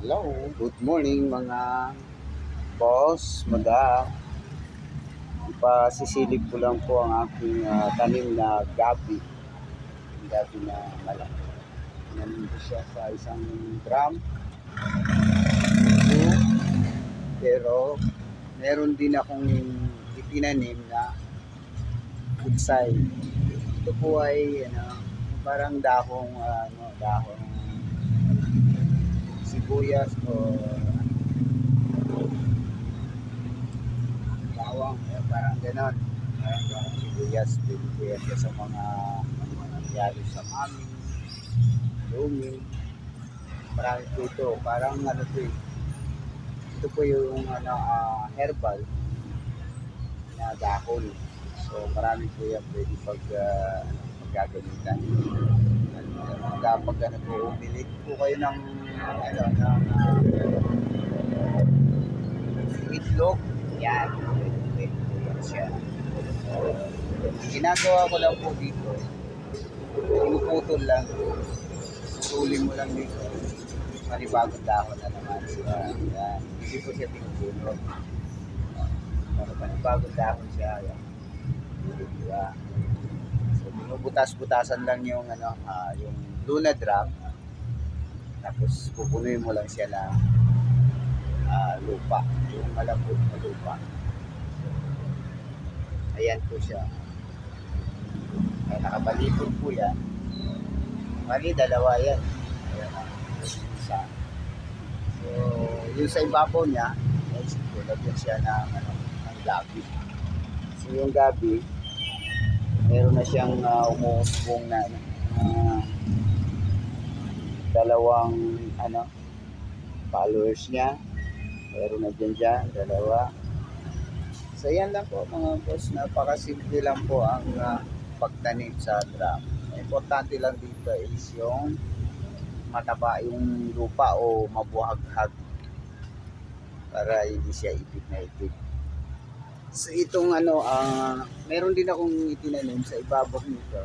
Hello, good morning mga boss, madam. Ipasisilip ko lang po ang aking tanim na gabi. Gabi na malaki. Nandito siya sa isang drum. Pero meron din akong itinanim na kutsay. Ito po ay parang dahong sibuyas o bawang, parang ganon. Parang sibuyas, pinipuyas ka sa mga nangyari sa mami, lumi. Marami po ito. Parang po eh. Ito po yung herbal na dahon. So marami po yan pwede paggagamitan. Kapag po, umili po kayo ng itlog. Yan. Pwede po yan siya. Ginagawa ko lang po dito. Pinuputol lang. Putulin mo lang dito. Panibagong dahon na naman siya. Yan. Hindi po siya pinupulot. Panibagong dahon siya. Yan. Diba? So, binubutas-butasan lang yung yung luna drum. Tapos pupunuin mo lang siya ng lupa. Yung malambot na lupa. Ayan po siya. Ay, nakabalipod po yan. Mali, dalawa yan. Ayan na. Isa. So, yung sa ibabaw niya, lagyan siya ng gabi. So, yung gabi, meron na siyang umuusbong na dalawang followers niya. Meron na dyan, dalawa. So, yan lang po mga boss. Napakasimple lang po ang pagtanim sa drum. Importante lang dito is yung mataba yung lupa o mabuhaghag para hindi siya ipit na ipit. So itong meron din akong itinanim sa ibabaw nito.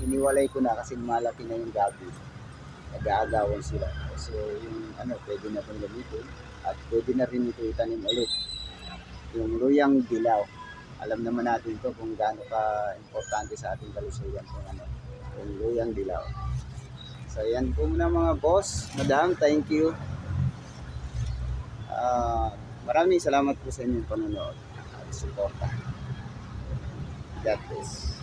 Iniwalay ko na kasi malaki na yung gabi. Nag-aagawan sila. So yung pwede na itong gamitin at pwede na rin ito itanim ulit. Yung luyang dilaw. Alam naman natin to kung gaano ka importante sa ating kalusugan yung luyang dilaw. So yan po muna mga boss, madam, thank you. Maraming salamat po sa inyong panonood at suporta. God bless.